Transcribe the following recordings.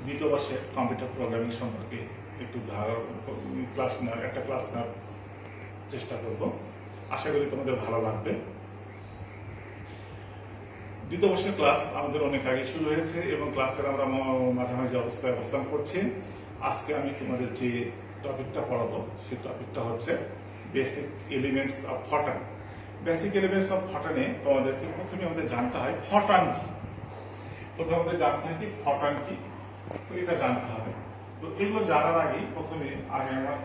দ্বিতীয় বর্ষে computer programming সম্পর্কে একটু ক্লাস নেওয়ার চেষ্টা করব। আশা করি তোমাদের ভালো লাগবে। দ্বিতীয় বর্ষের ক্লাস আমাদের অনেক আগে শুরু হয়েছে এবং ক্লাসের আমরা মাঝামাঝি অবস্থায় অবস্থান করছি। আজকে আমি তোমাদের যে টপিকটা পড়াবো সেই টপিকটা হচ্ছে basic elements of Fortran. Basic elements of ফটানে তোমাদেরকে প্রথমে আমাদের জানতে হয় ফটান কি। প্রথমে আমাদের জানতে হয় কি ফটান কি, তো এটা জানতে হবে। তো এগুলো জানার আগে প্রথমে আমি আমার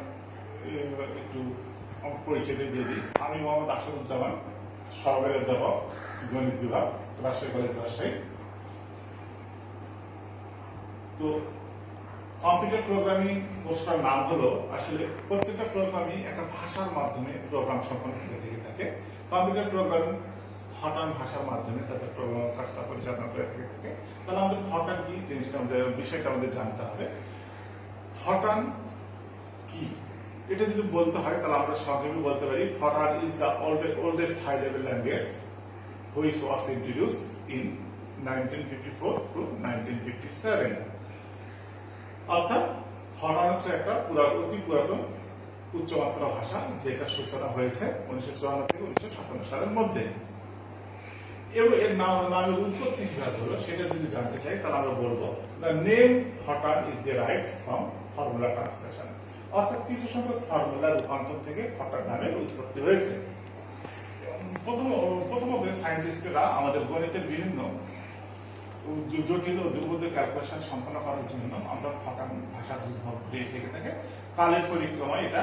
একটু পরিচয় দিয়ে দিই। আমি মোহাম্মদ আসাদুজ্জামান, সহকারী অধ্যাপক, গণিত বিভাগ, রাজশাহী কলেজ, রাজশাহী। তো কম্পিউটার প্রোগ্রামিং কোর্সটার নাম হলো, আসলে প্রত্যেকটা প্রোগ্রামিং একটা ভাষার মাধ্যমে প্রোগ্রাম সম্পন্ন করে থেকে থাকে। কম্পিউটার প্রোগ্রামিং ফটান ভাষার মাধ্যমে তাদের কাজটা পরিচালনা করে থেকে থাকে। তাহলে আমাদের ফটান কি জিনিসটা, আমাদের বিষয়টা আমাদের জানতে হবে। ফটান কি এটা যদি বলতে হয় তাহলে আমরা সংক্ষেপে বলতে পারি Fortran is the oldest high level language which was introduced in 1954 to 1957। অর্থাৎ ফটান হচ্ছে একটা অতি পুরাতন উচ্চমাত্রা ভাষা, যেটা সূচনা হয়েছে 1954 থেকে 1957 সালের মধ্যে। এবং এর নামের উৎপত্তি কিভাবে হলো সেটা যদি জানতে চাই তাহলে আমরা বলবো the name Fortran is derived from formula translation. অর্থাৎ কিছু সংখ্যক ফর্মুলার রূপান্তর থেকে ফটান নামের উৎপত্তি হয়েছে। প্রথমত সায়েন্টিস্টরা আমাদের গণিতের বিভিন্ন জটিল ও দুর্বোধ্য ক্যালকুলেশন সম্পন্ন করার জন্য আমরা ফটান ভাষার উদ্ভব হয়ে থেকে থাকে। কালের পরিক্রমায় এটা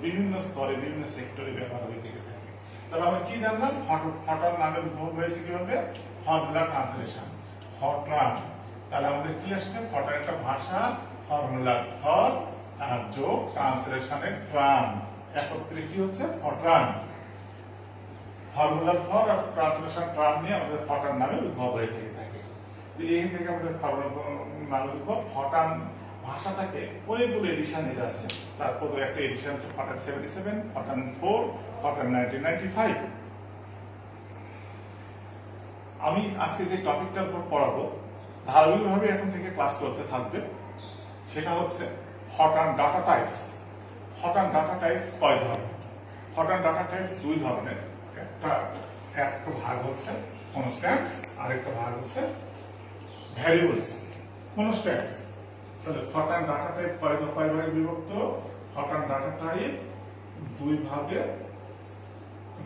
বিভিন্ন স্তরে বিভিন্ন সেক্টরে ব্যবহার হয়ে থেকে থাকে। তাহলে আমরা কি জানলাম, ফটান নামের উদ্ভব হয়েছে কিভাবে? Formula translation, Fortran. তাহলে আমাদের কি আসছে? ফটান একটা ভাষা, ফর্মুলা ফর আর যোগ ট্রান্সলেশনের ট্রান, একত্রে কি হচ্ছে? ফট্রান। ফর্মুলার ফর আর ট্রান্সলেশন ট্রান নিয়ে আমাদের ফটান নামের উদ্ভব হয়ে থেকে থাকে। এই থেকে আমাদের নামের উদ্ভব। ফটান ভাষাটাকে অনেকগুলো এডিশন আছে। তারপর একটা এডিশন হচ্ছে ফটান 77, ফটান 4, ফটান 1995। আমি আজকে যে টপিকটার উপর পড়াবো ধারাবাহিকভাবে এখন থেকে ক্লাস চলতে থাকবে, সেটা হচ্ছে ফটান ডাটা টাইপস। ফটান ডাটা টাইপস কয় ধরনের? ফটান ডাটা টাইপস দুই ধরনের। একটা ভাগ হচ্ছে কনস্ট্যান্টস, আরেকটা ভাগ হচ্ছে ভ্যারিয়েবলস। কনস্ট্যান্টস, তাহলে ফটান ডাটা টাইপ কয় ভাগে বিভক্ত? ফটান ডাটা টাইপ দুই ভাগে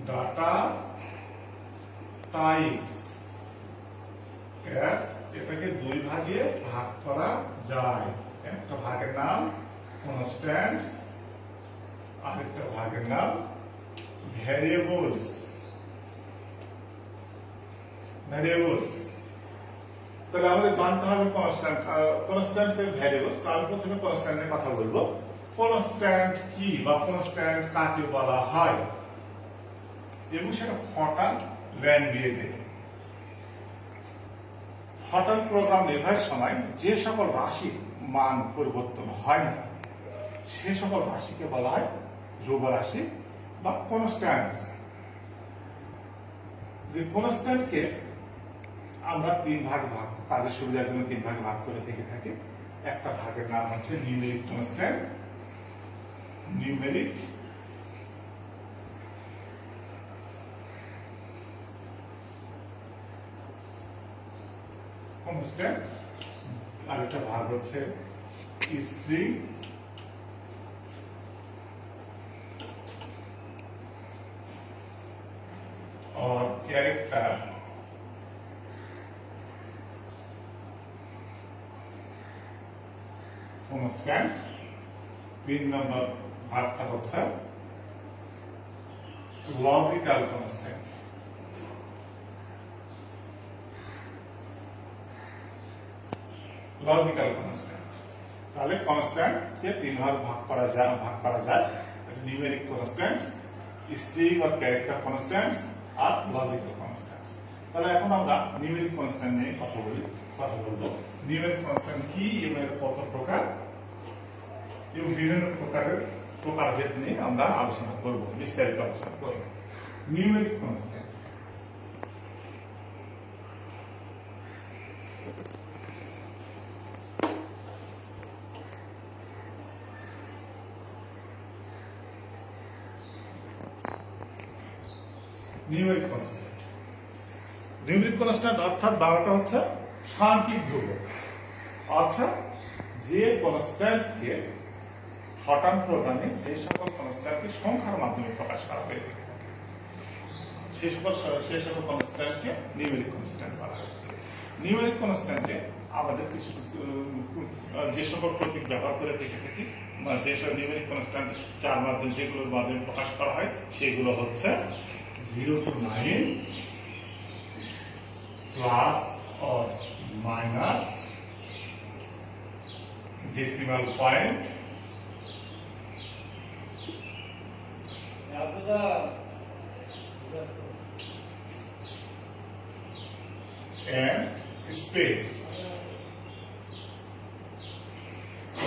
ডাটা টাইপস। এটাকে দুই ভাগে ভাগ করা যায়। একটা ভাগের নাম কনস্ট্যান্টস, আরেকটা ভাগের নাম ভ্যারিয়েবলস। তাহলে আমাদের জানতে হবে কনস্ট্যান্টস এর ভ্যারিয়েবলস। আমি প্রথমে কনস্ট্যান্ট নিয়ে কথা বলবো। কনস্ট্যান্ট কি বা কনস্ট্যান্ট কাকে বলা হয়, এবং সেটা ফটান ল্যাঙ্গুয়েজে। ফটান প্রোগ্রাম লেখার সময় যে সকল রাশির মান পরিবর্তন হয় না সে সকল রাশিকে বলা হয় ধ্রুব রাশি বা কনস্ট্যান্টস। যে কনস্ট্যান্টকে আমরা কাজের সুবিধার জন্য তিন ভাগে ভাগ করে থেকে থাকি। একটা ভাগের নাম হচ্ছে নিউমেরিক কনস্ট্যান্ট, নিউমেরিক কনস্ট্যান্ট, আর একটা ভাগ হচ্ছে স্ট্রিং और ক্যারেক্টার কনস্ট্যান্ট। তিন নম্বর ভাগটা হচ্ছে লজিক্যাল কনস্ট্যান্ট। Logical constant. তাহলে কনস্ট্যান্টকে তিন ভাগ করা যায়। নিউমেরিক কনস্ট্যান্টস, স্ট্রিং আর ক্যারেক্টার কনস্ট্যান্টস আর লজিক্যাল কনস্ট্যান্টস। তাহলে এখন আমরা নিউমেরিক কনস্ট্যান্ট নিয়ে কথা বলবো। নিউমেরিক কনস্ট্যান্ট কি এবং এর কত প্রকার এবং বিভিন্ন প্রকারভেদ নিয়ে আমরা আলোচনা করব, বিস্তারিত আলোচনা করব। Numeric constant numeric constant. Numeric constant অর্থাৎ বাংলাটা হচ্ছে সাংখ্যিক ধ্রুবক, অর্থাৎ যে কনস্ট্যান্টকে হটান প্রোগ্রামে যে সকল কনস্ট্যান্টকে সংখ্যার মাধ্যমে প্রকাশ করা হয়ে থাকে সেই সকল কনস্ট্যান্টকে নিউমেরিক কনস্ট্যান্ট বলা হয়। নিউমেরিক কনস্ট্যান্টে আমাদের কিছু যে সকল প্রতীক ব্যবহার করে থেকে থাকি, যেসব নিউমেরিক কনস্ট্যান্ট যার মাধ্যমে যেগুলোর মাধ্যমে প্রকাশ করা হয় সেগুলো হচ্ছে 0 to 9 plus or minus decimal point and space.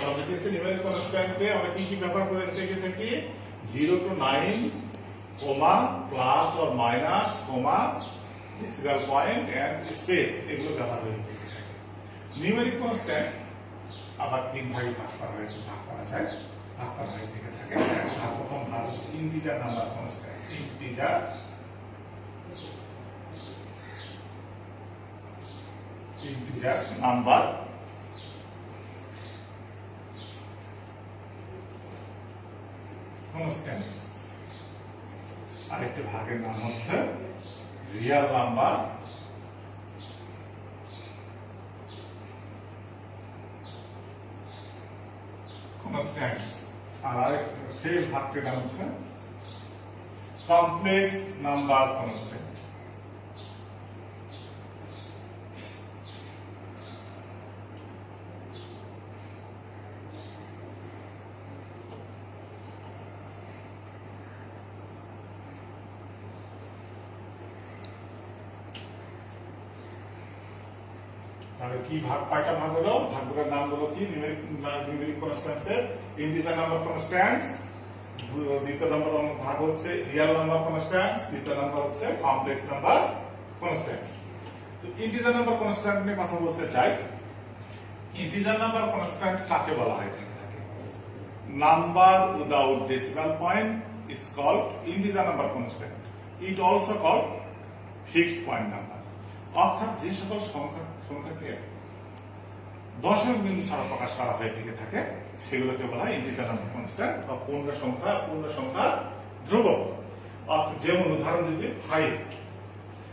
আমরা দেখছি নিউমেরিক কনস্ট্যান্টে আমরা কি কি ব্যবহার করে থাকি 0 to 9 comma plus or minus comma decimal point and space এগুলো ব্যবহার করে থাকি। নিউমেরিক কনস্ট্যান্ট আবার তিন ভাগে ভাগ করা যায় থেকে থাকে। প্রথম ভাগ হচ্ছে integer number constant, integer number constant. আরেকটি ভাগের নাম হচ্ছে রিয়াল নাম্বার কনস্ট্যান্টস। আর শেষ ভাগটির নাম হচ্ছে কমপ্লেক্স নাম্বার কনস্ট্যান্ট। তাহলে কি ভাগ, কয়টা ভাগ হলো? ভাগগুলোর নাম হলো কি? নিউমেরিক কনস্ট্যান্টস এর ইন্টিজার নাম্বার কনস্ট্যান্টস, দ্বিতীয় নম্বর ভাগ হচ্ছে রিয়েল নাম্বার কনস্ট্যান্টস, তৃতীয় নাম্বার হচ্ছে কমপ্লেক্স নাম্বার কনস্ট্যান্টস। তো ইন্টিজার নাম্বার কনস্ট্যান্ট নিয়ে কথা বলতে চাই। ইন্টিজার নাম্বার কনস্ট্যান্ট কাকে বলা হয়? Number without decimal point is called integer number constant. It also called fixed point number. অর্থাৎ যে সকল সংখ্যাকে দশমিক বিন্দু ছাড়া প্রকাশ করা হয়ে থাকে সেগুলোকে বলা হয় ইন্টিজার নাম্বার কনস্ট্যান্ট বা পূর্ণ সংখ্যা ধ্রুবক। অর্থাৎ যেমন উদাহরণ যদি 5,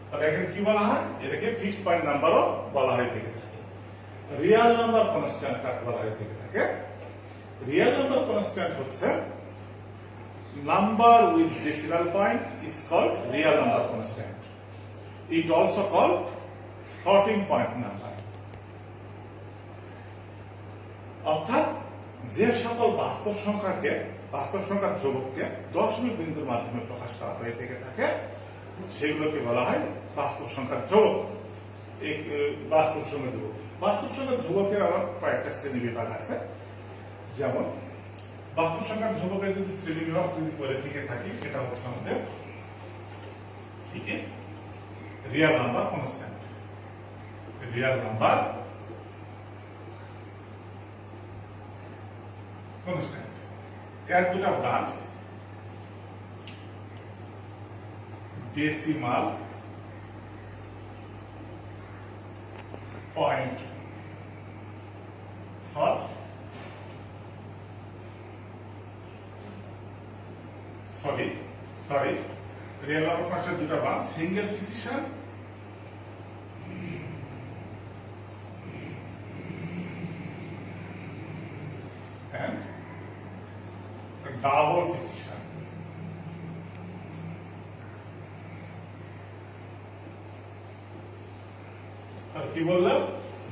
তাহলে এখানে কি বলা হয়? এটাকে ফিক্সড পয়েন্ট নাম্বারও বলা হয়ে থাকে। রিয়েল নাম্বার কনস্ট্যান্ট কাকে বলা হয়ে থাকে? রিয়েল নাম্বার কনস্ট্যান্ট হচ্ছে number with decimal point is called real number constant. It also called floating point number. অর্থাৎ যে সকল বাস্তব সংখ্যা ধ্রুবককে দশমিক বিন্দুর মাধ্যমে প্রকাশ করা হয়ে থাকে সেগুলোকে বলা হয় বাস্তব সংখ্যা ধ্রুবক। বাস্তব সংখ্যা ধ্রুবকের আবার কয়েকটা শ্রেণী বিভাগ আছে। যেমন বাস্তব সংখ্যা ধ্রুবকের যদি শ্রেণী বিভাগ করে থেকে থাকি সেটা হচ্ছে আমাদের real number constant. Real number constant এর দুটা branch, decimal point for sorry real number constant দুটা branch, single precision and double precision. আর কি বললাম?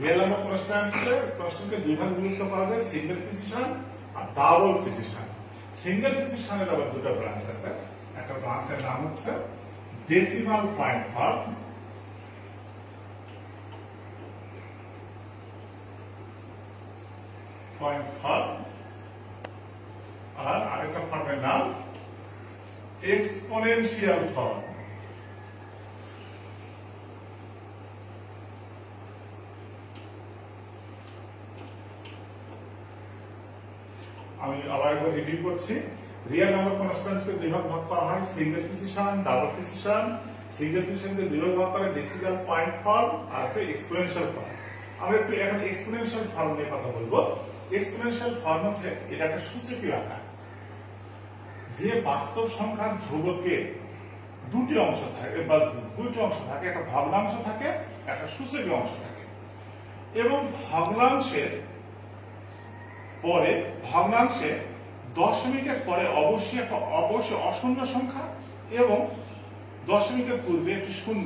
রিয়েল নাম্বার কনস্ট্যান্টকে দুই ভাগে বিভক্ত করা যায়, সিঙ্গেল প্রিসিশন আর ডাবল প্রিসিশন। সিঙ্গেল প্রিসিশনের আবার দুটো ব্রাঞ্চ আছে। একটা ব্রাঞ্চের নাম হচ্ছে ডেসিমাল পয়েন্ট ফর আর আরেকটা ফর্মের নাম এক্সপোনেনশিয়াল ফর্ম। আমি আবার একবার রিভিউ করছি। রিয়েল নাম্বার কনস্ট্যান্টসকে দুই ভাগ করা হয়, single precision, double precision. Single ফ্রিকশনকে দুই ভাগে ভাগ করে ডেসিমাল পয়েন্ট ফর্ম আর একটা এক্সপোনেনশিয়াল ফর্ম। আমরা একটু এখন এক্সপোনেনশিয়াল ফর্ম নিয়ে কথা বলবো। এক্সপোনেনশিয়াল ফর্ম হচ্ছে এটা একটা সূচকীয় আকার, যে বাস্তব সংখ্যার ধ্রুবকের দুটি অংশ থাকে বা দুটি অংশ থাকে, একটা ভগ্নাংশ থাকে, একটা সূচকীয় অংশ থাকে, এবং ভগ্নাংশের পরে দশমিকের পরে অবশ্যই অশূন্য সংখ্যা এবং দশমিকের পূর্বে একটি শূন্য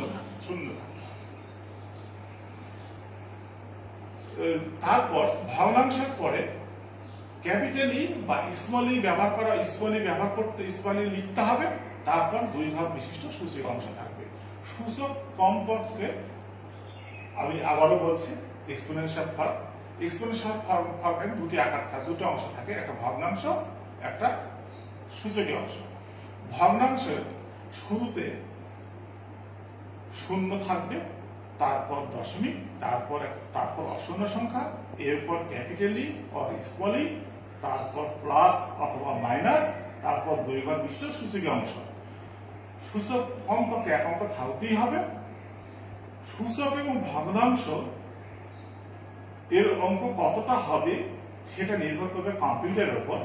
থাকে। তারপর ভগ্নাংশের পরে ক্যাপিটাল ই বা স্মল ই লিখতে হবে, তারপর দুই ঘর বিশিষ্ট সূচক অংশ থাকবে। সূচক কমপক্ষে, আমি আবারও বলছি, এক্সপোনেনশিয়াল ফর্মের দুটি আকার থাকে, দুটি অংশ থাকে, একটা ভগ্নাংশ, একটা সূচকীয় অংশ। ভগ্নাংশের শুরুতে শূন্য থাকবে, তারপর দশমিক, তারপর অশূন্য সংখ্যা, এরপর ক্যাপিটাল ই অর স্মল ই, তারপর প্লাস অথবা মাইনাস, তারপর দুই ঘর বিশিষ্ট সূচকীয় অংশ। সূচক কমপক্ষে এক অঙ্ক থাকতেই হবে। সূচক এবং ভগ্নাংশ এর অঙ্ক কতটা হবে সেটা নির্ভর করবে কম্পিউটারের উপর।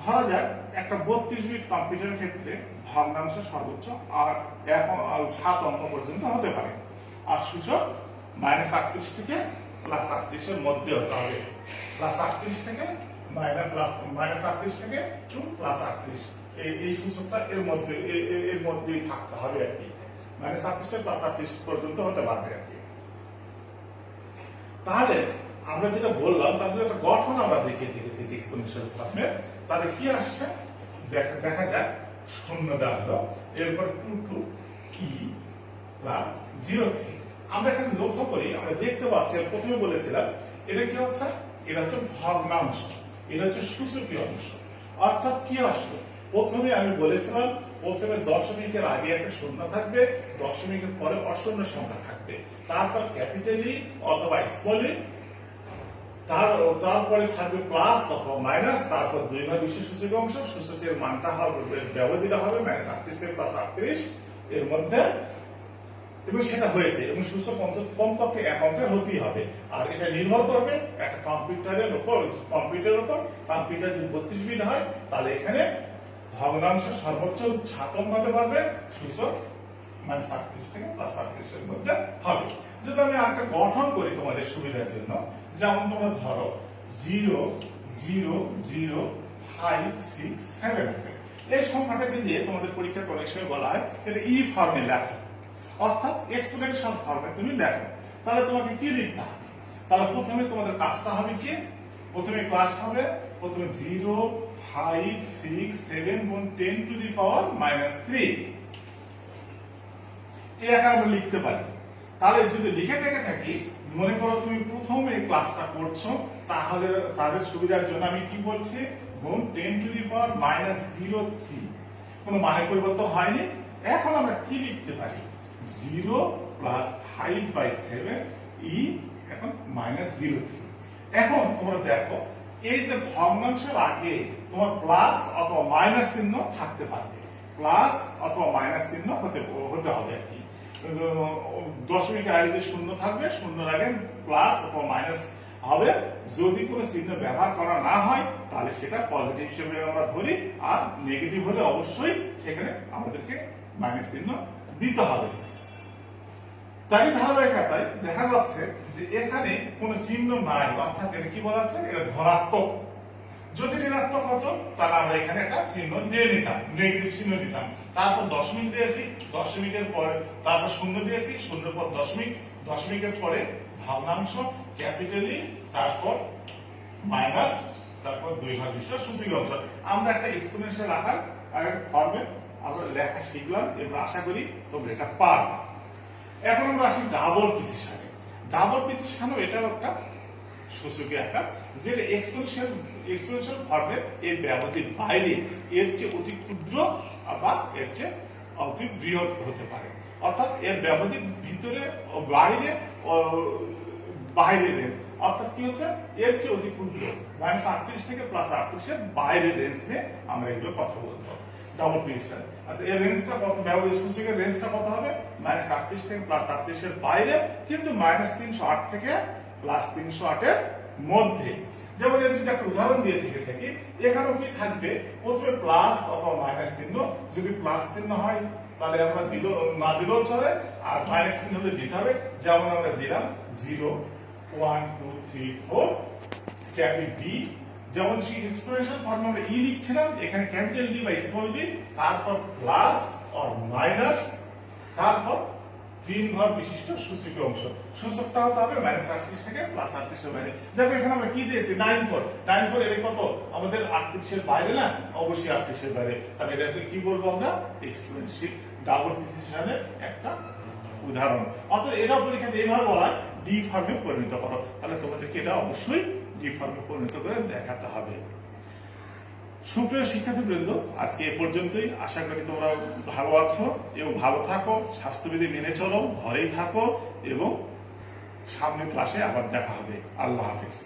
ধরা যাক একটা 32 বিট কম্পিউটারের ক্ষেত্রে ভগ্নাংশ সর্বোচ্চ আর 7 অঙ্ক পর্যন্ত হতে পারে, আর সূচক -38 থেকে +38 এর মধ্যে হতে হবে। +38 থেকে -38 থেকে টু +38, এই সূচকটা এর মধ্যেই থাকতে হবে আর কি। -38 থেকে +38 পর্যন্ত হতে পারবে আর কি। তাহলে আমরা যেটা বললাম তার যদি একটা গঠন আমরা দেখি এক্সপোনেনশিয়াল ফর্মের, তাহলে কি আসছে দেখা যাক। শূন্য দেওয়া হলো, এরপর 2 e প্লাস 03। আমরা এখানে লক্ষ্য করি, আমরা দেখতে পাচ্ছি, প্রথমে বলেছিলাম এটা কি হচ্ছে, এটা হচ্ছে ভগ্নাংশ, এটা হচ্ছে সূচকীয় অংশ। অর্থাৎ কি আসলো, প্রথমে আমি বলেছিলাম প্রথমে দশমিকের আগে একটা শূন্য থাকবে, দশমিকের পরে অশূন্য সংখ্যা থাকবে, তারপর ক্যাপিটাল ই অথবা স্মল ই, তারপরে থাকবে প্লাস অথবা মাইনাস, তারপর দুই ঘর বিশেষ সূচক অংশ। সূচকের মানটা হবে ব্যবধিটা হবে -38 থেকে +38 এর মধ্যে, এবং সেটা হয়েছে, এবং সূচক কমপক্ষে এক অঙ্কের হতেই হবে। আর এটা নির্ভর করবে একটা কম্পিউটার যদি 32 বিট হয় তাহলে এখানে ভগ্নাংশ সর্বোচ্চ 7 অঙ্ক হতে পারবে, সূচক -38 থেকে +38 এর মধ্যে হবে। যদি আমি একটা গঠন করি তোমাদের সুবিধার জন্য, যেমন তোমরা ধরো 0 0 0 5 6 7 আছে, এই সংখ্যাটাকে দিয়ে তোমাদের পরীক্ষাতে অনেক সময় বলা হয় এটা ই ফর্মে লেখো, অর্থাৎ এক্সপোনেনশিয়াল ফর্মে তুমি লেখো। তাহলে তোমাকে কি লিখতে হবে? তাহলে প্রথমে তোমাদের কাজটা হবে কি, প্রথমে 0 5 6 7 গুণ 10 টু দি পাওয়ার -3, এই আকারে আমরা লিখতে পারি। তাহলে যদি লিখে থাকি, মনে করো তুমি প্রথমে ক্লাসটা করছো, তাহলে তাদের সুবিধার জন্য আমি কি বলছি, গুণ 10 টু দি পাওয়ার -03, কোনো মানে পরিবর্তন হয়নি। এখন আমরা কি লিখতে পারি, 0 প্লাস 5/7 ই, এখন -03। এখন তোমরা দেখো এই যে ভগ্নাংশের আগে তোমার প্লাস অথবা মাইনাস চিহ্ন থাকতে পারবে, প্লাস অথবা মাইনাস চিহ্ন হতে হবে আর কি। দশমিকের আগে যে শূন্য থাকবে, শূন্যের আগে প্লাস অথবা মাইনাস হবে। যদি কোনো চিহ্ন ব্যবহার করা না হয় তাহলে সেটা পজিটিভ হিসেবে আমরা ধরি, আর নেগেটিভ হলে অবশ্যই সেখানে আমাদেরকে মাইনাস চিহ্ন দিতে হবে। তারই ধারাবাহিকতায় দেখা যাচ্ছে যে এখানে কোনো চিহ্ন নাই, অর্থাৎ এটা কি বলা আছে, এটা ধনাত্মক। যদি ঋণাত্মক হতো তাহলে আমরা এখানে একটা চিহ্ন দিয়ে নিতাম, নেগেটিভ চিহ্ন দিতাম। তারপর দশমিক দিয়েছি, দশমিকের পরে তারপর শূন্য দিয়েছি, শূন্যের পর দশমিক, দশমিকের পরে ভগ্নাংশ ক্যাপিটাল ই, তারপর মাইনাস, তারপর দুই ঘর বিশিষ্ট সূচক অংশ। আমরা একটা এক্সপোনেনশিয়াল আকার ফর্মে আমরা লেখা শিখলাম, এবার আশা করি তোমরা এটা পারবা। এখন আমরা আসি ডাবল প্রিসিশনে। ডাবল প্রিসিশনও এটা একটা সূচকীয় আকার, যেটা এক্সপোনেনশিয়াল ফর্মের এর ব্যবধির বাইরে এর চেয়ে অতি ক্ষুদ্র বা এর চেয়ে অতি বৃহৎ হতে পারে, অর্থাৎ এর ব্যবধির ভিতরে ও বাইরে রেঞ্জ, অর্থাৎ কি হচ্ছে, এর চেয়ে অতি ক্ষুদ্র -38 থেকে +38 এর বাইরের রেঞ্জ নিয়ে আমরা এগুলো কথা বলবো। Double precision. আর এর রেঞ্জটা কত, ব্যবহার সূচকের রেঞ্জটা কত হবে, -38 থেকে +38 এর বাইরে, কিন্তু -308 থেকে +308 এর মধ্যে। যেমন এর যদি একটা উদাহরণ দিয়ে থেকে থাকি, এখানেও কি থাকবে, প্রথমে প্লাস অথবা মাইনাস চিহ্ন, যদি প্লাস চিহ্ন হয় তাহলে আমরা না দিলেও চলে, আর মাইনাস চিহ্ন হলে দিতে হবে। যেমন আমরা দিলাম 0 1 2 3 4 ক্যাপিটাল ডি, যেমন সেই এক্সপ্রেশন ফর্ম আমরা ই লিখছিলাম, এখানে ক্যাপিটাল ডি বা স্মল ডি, তারপর প্লাস অর মাইনাস, তারপর 3 ঘর বিশিষ্ট সূচকের অংশ। সূচকটা হতে হবে -38 থেকে +38 এর বাইরে। দেখো এখানে আমরা কি দিয়েছি, 94 এর কত, আমাদের 38 এর বাইরে না, অবশ্যই 38 এর বাইরে। তাহলে এটাকে কি বলবো আমরা, এক্সপোনেনশিয়াল ডাবল প্রিসিশনের একটা উদাহরণ। অতএব এটা পরীক্ষাতে এইভাবে বলা, ডি ফর্মে পরিণত করো, তাহলে তোমাদেরকে এটা অবশ্যই ডি ফর্মে পরিণত করে দেখাতে হবে। সুপ্রিয় শিক্ষার্থীবৃন্দ, আজকে এ পর্যন্তই। আশা করি তোমরা ভালো আছো এবং ভালো থাকো, স্বাস্থ্যবিধি মেনে চলো, ঘরেই থাকো এবং সামনের ক্লাসে আবার দেখা হবে। আল্লাহ হাফেজ।